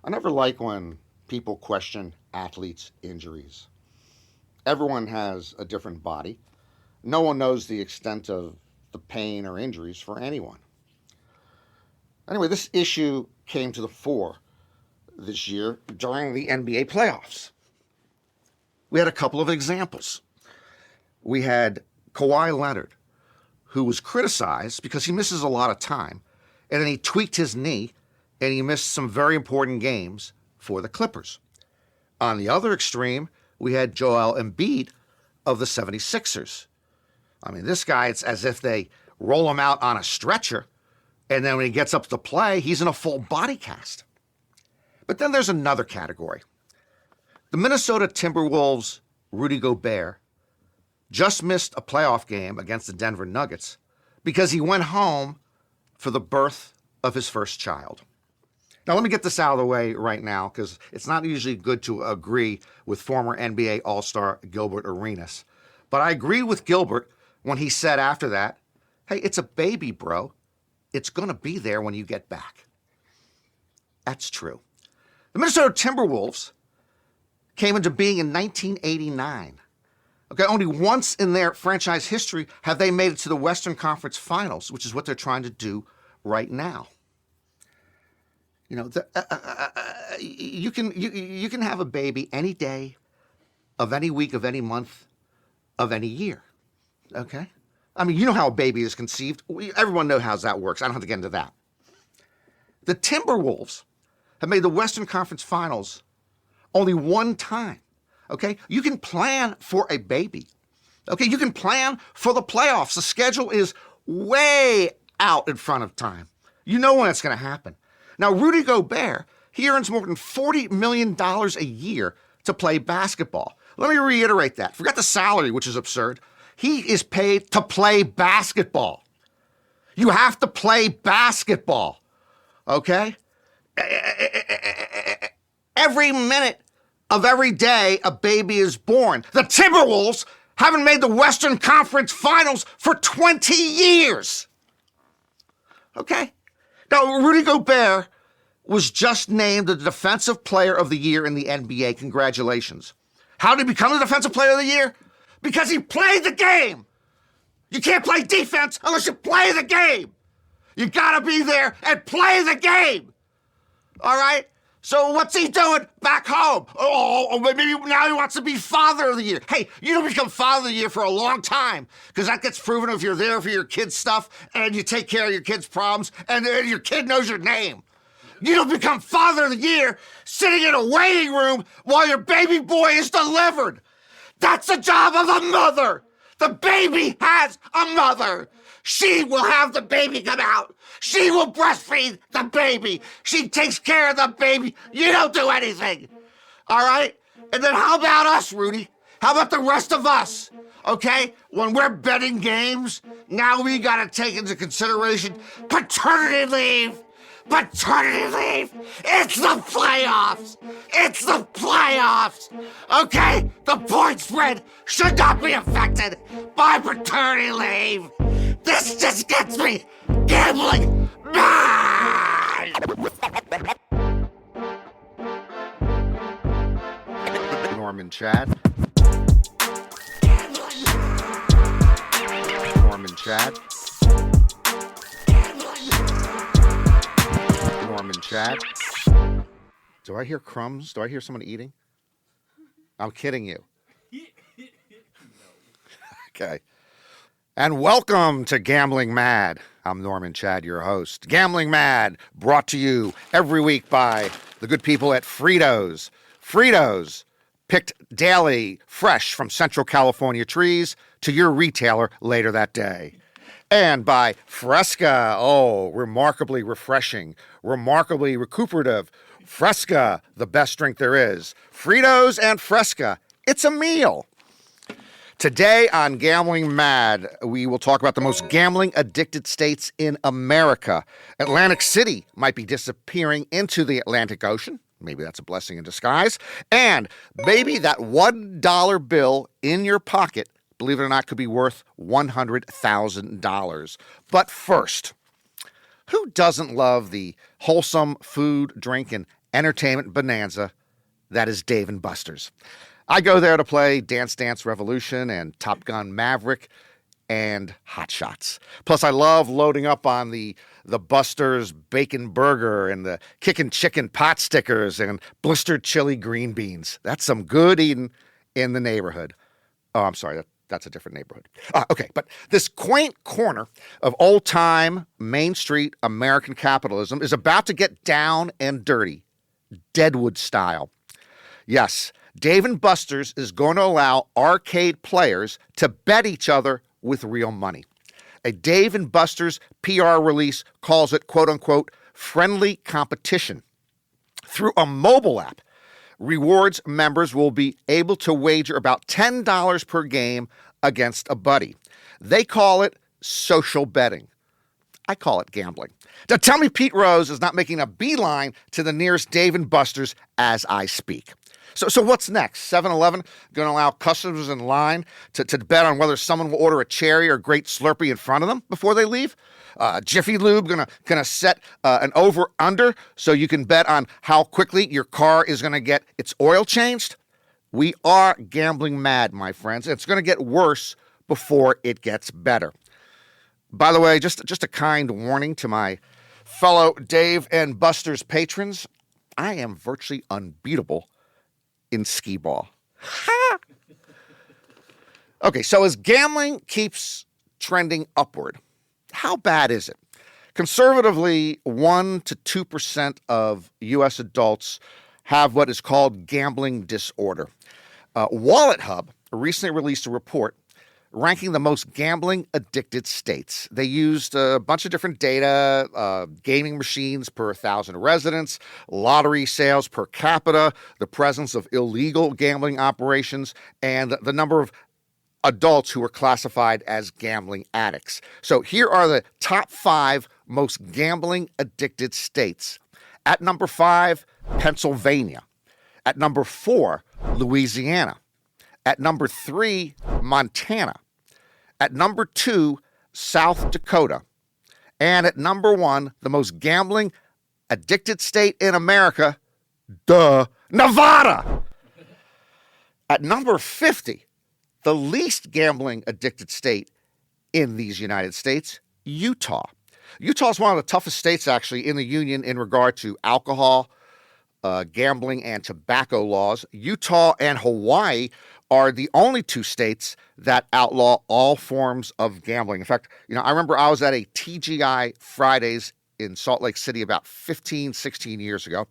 I never like when people question athletes' injuries. Everyone has a different body. No one knows the extent of the pain or injuries for anyone. Anyway, this issue came to the fore this year during the NBA playoffs. We had a couple of examples. We had Kawhi Leonard, who was criticized because he misses a lot of time, and then he tweaked his knee and he missed some very important games for the Clippers. On the other extreme, we had Joel Embiid of the 76ers. I mean, this guy, it's as if they roll him out on a stretcher, and then when he gets up to play, he's in a full body cast. But then there's another category. The Minnesota Timberwolves' Rudy Gobert just missed a playoff game against the Denver Nuggets because he went home for the birth of his first child. Now, let me get this out of the way right now because it's not usually good to agree with former NBA All-Star Gilbert Arenas. But I agree with Gilbert when he said after that, hey, it's a baby, bro. It's going to be there when you get back. That's true. The Minnesota Timberwolves came into being in 1989. Okay, only once in their franchise history have they made it to the Western Conference Finals, which is what they're trying to do right now. You know, you can have a baby any day of any week of any month of any year. Okay, I mean, you know how a baby is conceived. Everyone knows how that works. I don't have to get into that. The Timberwolves have made the Western Conference Finals only one time. Okay, you can plan for a baby. Okay, you can plan for the playoffs. The schedule is way out in front of time. You know when it's going to happen. Now, Rudy Gobert, he earns more than $40 million a year to play basketball. Let me reiterate that. Forget the salary, which is absurd. He is paid to play basketball. You have to play basketball, okay? Every minute of every day, a baby is born. The Timberwolves haven't made the Western Conference Finals for 20 years. Okay? Now, Rudy Gobert was just named the Defensive Player of the Year in the NBA. Congratulations. How did he become the Defensive Player of the Year? Because he played the game. You can't play defense unless you play the game. You gotta be there and play the game. All right? So what's he doing back home? Oh, maybe now he wants to be Father of the Year. Hey, you don't become Father of the Year for a long time because that gets proven if you're there for your kids' stuff and you take care of your kids' problems and your kid knows your name. You don't become Father of the Year sitting in a waiting room while your baby boy is delivered. That's the job of the mother. The baby has a mother. She will have the baby come out. She will breastfeed the baby. She takes care of the baby. You don't do anything. All right? And then how about us, Rudy? How about the rest of us? Okay? When we're betting games, now we got to take into consideration paternity leave. Paternity leave. It's the playoffs. It's the playoffs. Okay? The point spread should not be affected by paternity leave. This just gets me gambling mad. Norman Chad. Norman Chad. Norman Chad. Do I hear crumbs? Do I hear someone eating? I'm kidding you. Okay. And welcome to Gambling Mad. I'm Norman Chad, your host. Gambling Mad, brought to you every week by the good people at Fritos. Fritos, picked daily, fresh from Central California trees to your retailer later that day. And by Fresca, remarkably refreshing, remarkably recuperative. Fresca, the best drink there is. Fritos and Fresca, it's a meal. Today on Gambling Mad, we will talk about the most gambling-addicted states in America. Atlantic City might be disappearing into the Atlantic Ocean. Maybe that's a blessing in disguise. And maybe that $1 bill in your pocket, believe it or not, could be worth $100,000. But first, who doesn't love the wholesome food, drink, and entertainment bonanza that is Dave & Buster's. I go there to play Dance Dance Revolution and Top Gun Maverick and Hot Shots. Plus, I love loading up on the Buster's Bacon Burger and the Kickin' Chicken Pot Stickers and blistered chili green beans. That's some good eating in the neighborhood. Oh, I'm sorry, that's a different neighborhood. Okay, but this quaint corner of old-time Main Street American capitalism is about to get down and dirty, Deadwood style. Yes, Dave & Buster's is going to allow arcade players to bet each other with real money. A Dave & Buster's PR release calls it, quote-unquote, friendly competition. Through a mobile app, rewards members will be able to wager about $10 per game against a buddy. They call it social betting. I call it gambling. Now tell me Pete Rose is not making a beeline to the nearest Dave & Buster's as I speak. So what's next? 7-Eleven going to allow customers in line to bet on whether someone will order a cherry or grape Slurpee in front of them before they leave? Jiffy Lube going to set an over-under so you can bet on how quickly your car is going to get its oil changed? We are gambling mad, my friends. It's going to get worse before it gets better. By the way, just a kind warning to my fellow Dave & Buster's patrons, I am virtually unbeatable in skee ball. Okay, so as gambling keeps trending upward, how bad is it? Conservatively, 1% to 2% of U.S. adults have what is called gambling disorder. Wallet Hub recently released a report ranking the most gambling-addicted states. They used a bunch of different data, gaming machines per 1,000 residents, lottery sales per capita, the presence of illegal gambling operations, and the number of adults who were classified as gambling addicts. So here are the top 5 most gambling-addicted states. At number 5, Pennsylvania. At number 4, Louisiana. At number 3, Montana. At number 2, South Dakota. And at number 1, the most gambling addicted state in America, Nevada. At number 50, the least gambling addicted state in these United States, Utah. Utah is one of the toughest states, actually, in the union in regard to alcohol, gambling, and tobacco laws. Utah and Hawaii are the only 2 states that outlaw all forms of gambling. In fact, I remember I was at a TGI Fridays in Salt Lake City about 15, 16 years ago.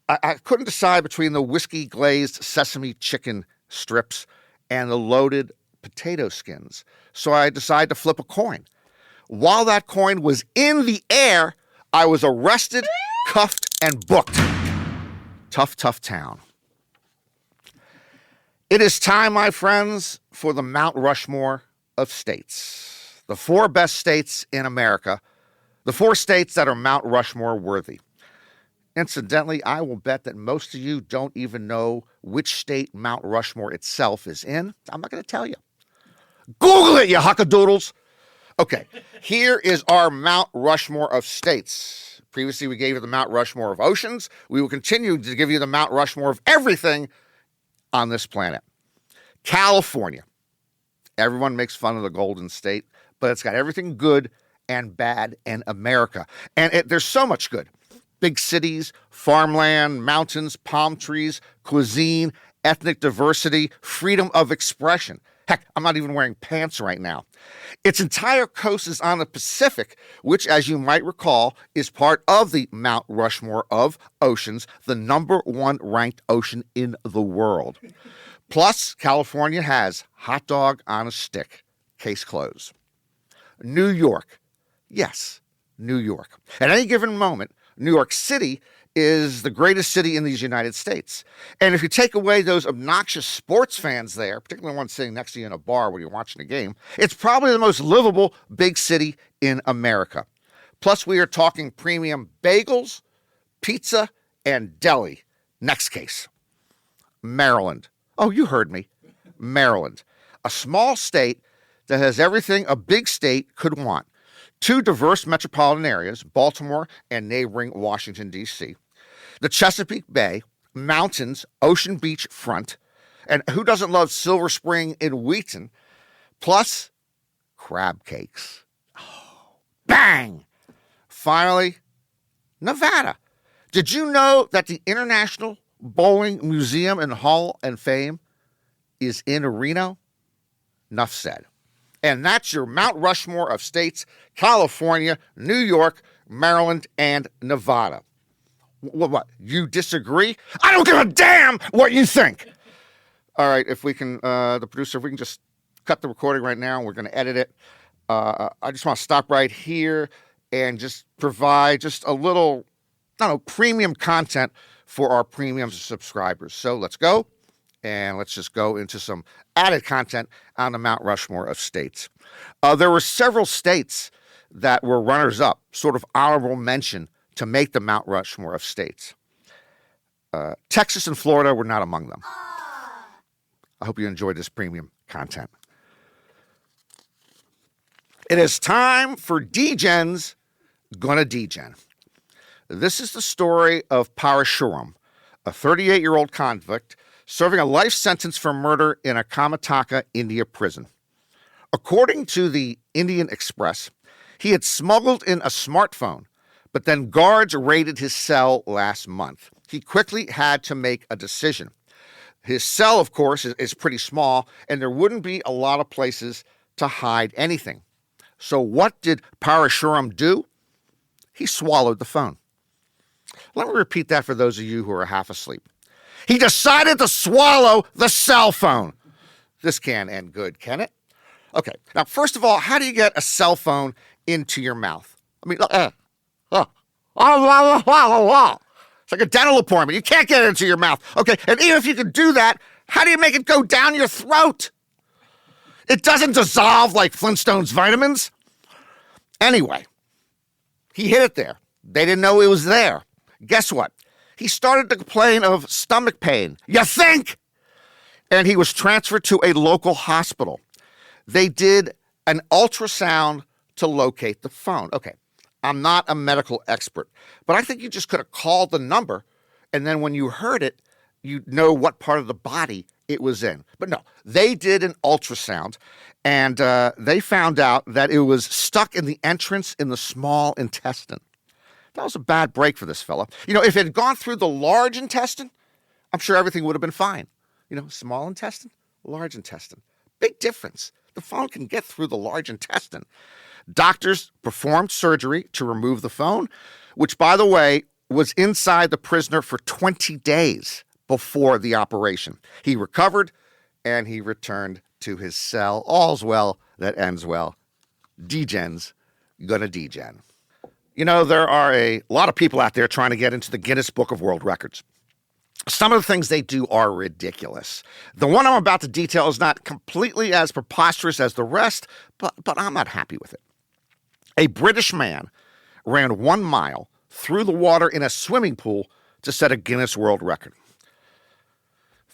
I couldn't decide between the whiskey-glazed sesame chicken strips and the loaded potato skins. So I decided to flip a coin. While that coin was in the air, I was arrested, cuffed, and booked. Tough, tough town. It is time, my friends, for the Mount Rushmore of states. The 4 best states in America. The 4 states that are Mount Rushmore-worthy. Incidentally, I will bet that most of you don't even know which state Mount Rushmore itself is in. I'm not going to tell you. Google it, you huckadoodles. Okay, here is our Mount Rushmore of states. Previously, we gave you the Mount Rushmore of oceans. We will continue to give you the Mount Rushmore of everything on this planet. California. Everyone makes fun of the Golden State, but it's got everything good and bad in America. And there's so much good. Big cities, farmland, mountains, palm trees, cuisine, ethnic diversity, freedom of expression. Heck, I'm not even wearing pants right now. Its entire coast is on the Pacific, which, as you might recall, is part of the Mount Rushmore of oceans, the number 1 ranked ocean in the world. Plus, California has hot dog on a stick. Case closed. New York. Yes, New York. At any given moment, New York City is the greatest city in these United States. And if you take away those obnoxious sports fans there, particularly one sitting next to you in a bar when you're watching a game, it's probably the most livable big city in America. Plus, we are talking premium bagels, pizza, and deli. Next case. Maryland. Oh, you heard me. Maryland. A small state that has everything a big state could want. 2 diverse metropolitan areas, Baltimore and neighboring Washington, D.C. The Chesapeake Bay, mountains, Ocean Beach front, and who doesn't love Silver Spring in Wheaton, plus crab cakes. Oh, bang! Finally, Nevada. Did you know that the International Bowling Museum and Hall of Fame is in Reno? Enough said. And that's your Mount Rushmore of states: California, New York, Maryland, and Nevada. What? You disagree? I don't give a damn what you think. All right, if we can, the producer, if we can just cut the recording right now, we're going to edit it. I just want to stop right here and just provide just a little, I don't know, premium content for our premium subscribers. So let's go, and let's just go into some added content on the Mount Rushmore of states. There were several states that were runners-up, sort of honorable mention, to make the Mount Rushmore of states. Texas and Florida were not among them. I hope you enjoyed this premium content. It is time for D-Gen's Gonna D-Gen. This is the story of Parashuram, a 38-year-old convict serving a life sentence for murder in a Karnataka, India prison. According to the Indian Express, he had smuggled in a smartphone, but then guards raided his cell last month. He quickly had to make a decision. His cell, of course, is pretty small, and there wouldn't be a lot of places to hide anything. So what did Parashuram do? He swallowed the phone. Let me repeat that for those of you who are half asleep. He decided to swallow the cell phone. This can't end good, can it? Okay, now, first of all, how do you get a cell phone into your mouth? I mean, it's like a dental appointment. You can't get it into your mouth. Okay, and even if you can do that, how do you make it go down your throat? It doesn't dissolve like Flintstone's vitamins. Anyway, he hid it there. They didn't know it was there. Guess what? He started to complain of stomach pain. You think? And he was transferred to a local hospital. They did an ultrasound to locate the phone. Okay, I'm not a medical expert, but I think you just could have called the number, and then when you heard it, you'd know what part of the body it was in. But no, they did an ultrasound, and they found out that it was stuck in the entrance in the small intestine. That was a bad break for this fella. You know, if it had gone through the large intestine, I'm sure everything would have been fine. You know, small intestine, large intestine. Big difference. The phone can get through the large intestine. Doctors performed surgery to remove the phone, which, by the way, was inside the prisoner for 20 days before the operation. He recovered, and he returned to his cell. All's well that ends well. D-Gen's gonna D-Gen. You know, there are a lot of people out there trying to get into the Guinness Book of World Records. Some of the things they do are ridiculous. The one I'm about to detail is not completely as preposterous as the rest, but I'm not happy with it. A British man ran 1 mile through the water in a swimming pool to set a Guinness World Record.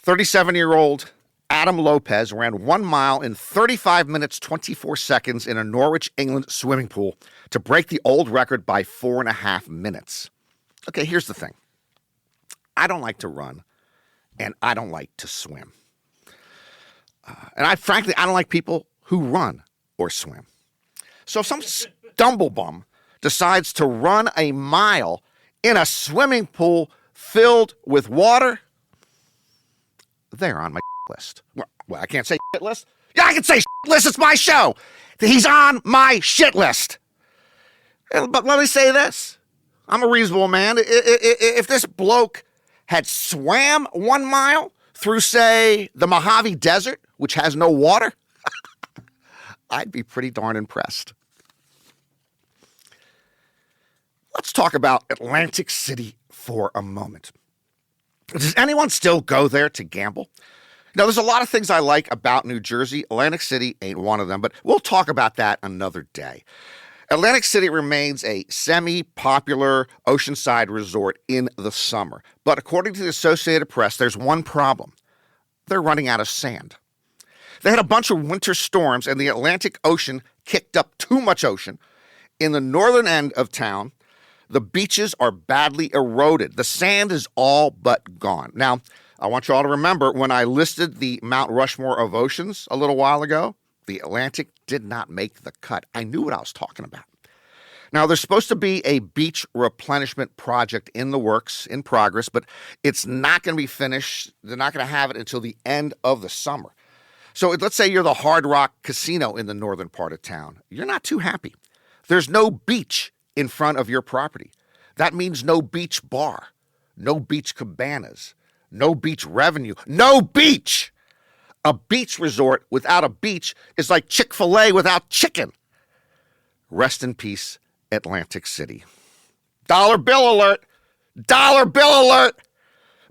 37-year-old Adam Lopez ran 1 mile in 35 minutes, 24 seconds in a Norwich, England swimming pool to break the old record by 4.5 minutes. Okay, here's the thing. I don't like to run, and I don't like to swim. Frankly, I don't like people who run or swim. So if some stumblebum decides to run a mile in a swimming pool filled with water, they're on my list. Well, I can't say shit list. Yeah, I can say shit list. It's my show. He's on my shit list. But let me say this. I'm a reasonable man. If this bloke had swam 1 mile through, say, the Mojave Desert, which has no water, I'd be pretty darn impressed. Let's talk about Atlantic City for a moment. Does anyone still go there to gamble? Now, there's a lot of things I like about New Jersey. Atlantic City ain't one of them, but we'll talk about that another day. Atlantic City remains a semi-popular oceanside resort in the summer. But according to the Associated Press, there's one problem. They're running out of sand. They had a bunch of winter storms, and the Atlantic Ocean kicked up too much ocean in the northern end of town. The beaches are badly eroded. The sand is all but gone. Now, I want you all to remember when I listed the Mount Rushmore of oceans a little while ago, the Atlantic did not make the cut. I knew what I was talking about. Now, there's supposed to be a beach replenishment project in the works, in progress, but it's not going to be finished. They're not going to have it until the end of the summer. So let's say you're the Hard Rock Casino in the northern part of town. You're not too happy. There's no beach in front of your property. That means no beach bar, no beach cabanas, no beach revenue, no beach. A beach resort without a beach is like Chick-fil-A without chicken. Rest in peace, Atlantic City. Dollar bill alert! Dollar bill alert!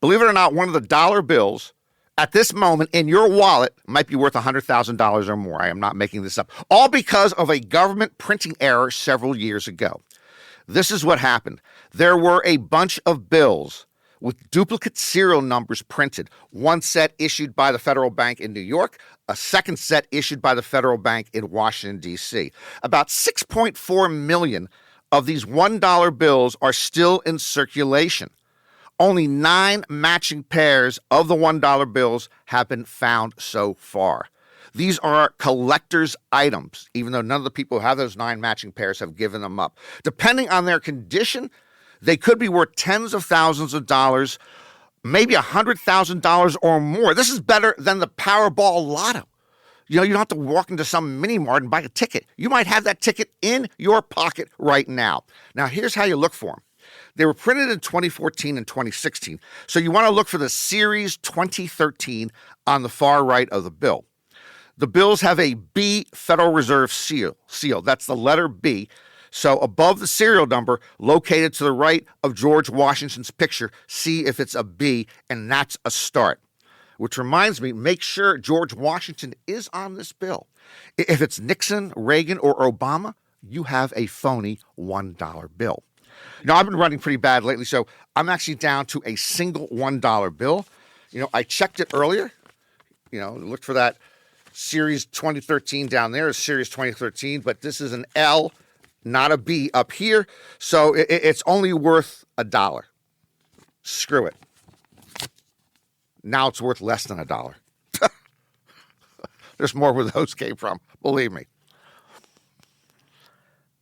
Believe it or not, one of the dollar bills at this moment in your wallet might be worth $100,000 or more. I am not making this up. All because of a government printing error several years ago. This is what happened. There were a bunch of bills with duplicate serial numbers printed. One set issued by the federal bank in New York, a second set issued by the federal bank in Washington, D.C. About 6.4 million of these $1 bills are still in circulation. Only 9 matching pairs of the $1 bills have been found so far. These are collector's items, even though none of the people who have those 9 matching pairs have given them up. Depending on their condition, they could be worth tens of thousands of dollars, maybe $100,000 or more. This is better than the Powerball Lotto. You don't have to walk into some mini mart and buy a ticket. You might have that ticket in your pocket right now. Now, here's how you look for them. They were printed in 2014 and 2016, so you want to look for the Series 2013 on the far right of the bill. The bills have a B Federal Reserve seal. That's the letter B. So above the serial number, located to the right of George Washington's picture, see if it's a B, and that's a start. Which reminds me, make sure George Washington is on this bill. If it's Nixon, Reagan, or Obama, you have a phony $1 bill. Now, I've been running pretty bad lately, so I'm actually down to a single $1 bill. I checked it earlier, looked for that Series 2013 down there, Series 2013, but this is an L, not a B up here, so it's only worth $1. Screw it. Now it's worth less than $1. There's more where those came from, believe me.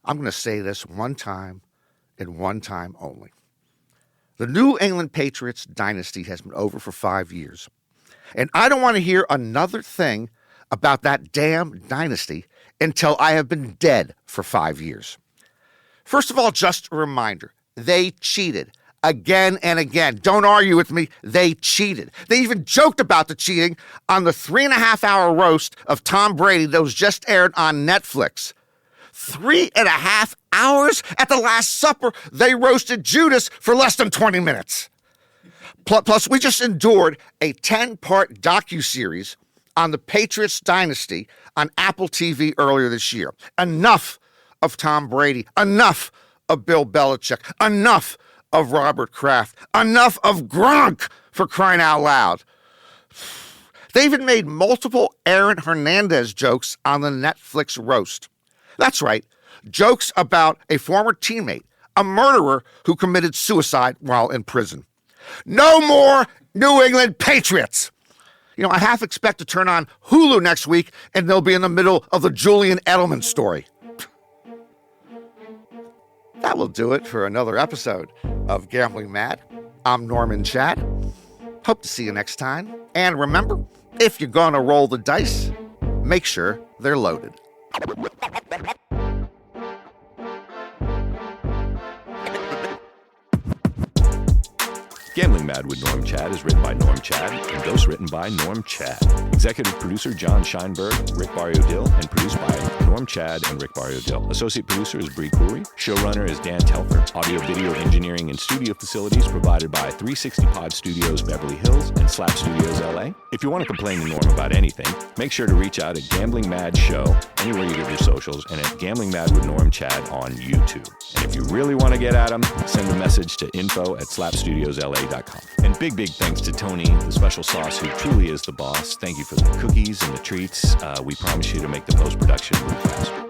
I'm going to say this one time and one time only. The New England Patriots dynasty has been over for 5 years, and I don't want to hear another thing about that damn dynasty until I have been dead for 5 years. First of all, just a reminder, they cheated again and again. Don't argue with me. They cheated. They even joked about the cheating on the 3.5-hour roast of Tom Brady that was just aired on Netflix. 3.5 hours? At the Last Supper, they roasted Judas for less than 20 minutes. Plus, we just endured a 10-part docuseries on the Patriots dynasty on Apple TV earlier this year. Enough of Tom Brady. Enough of Bill Belichick. Enough of Robert Kraft. Enough of Gronk, for crying out loud. They even made multiple Aaron Hernandez jokes on the Netflix roast. That's right, jokes about a former teammate, a murderer who committed suicide while in prison. No more New England Patriots. I half expect to turn on Hulu next week and they'll be in the middle of the Julian Edelman story. That will do it for another episode of Gambling Mad. I'm Norman Chad. Hope to see you next time. And remember, if you're going to roll the dice, make sure they're loaded. Gambling Mad with Norm Chad is written by Norm Chad and ghostwritten by Norm Chad. Executive producer John Scheinberg, Rick Barrio-Dill, and produced by Norm Chad and Rick Barrio-Dill. Associate producer is Bree Cooley. Showrunner is Dan Telfer. Audio, video, engineering, and studio facilities provided by 360 Pod Studios Beverly Hills and Slap Studios LA. If you want to complain to Norm about anything, make sure to reach out at Gambling Mad Show anywhere you get your socials and at Gambling Mad with Norm Chad on YouTube. And if you really want to get at him, send a message to info@slapstudiosla.com. And big thanks to Tony, the special sauce, who truly is the boss. Thank you for the cookies and the treats. We promise you to make the post-production move faster.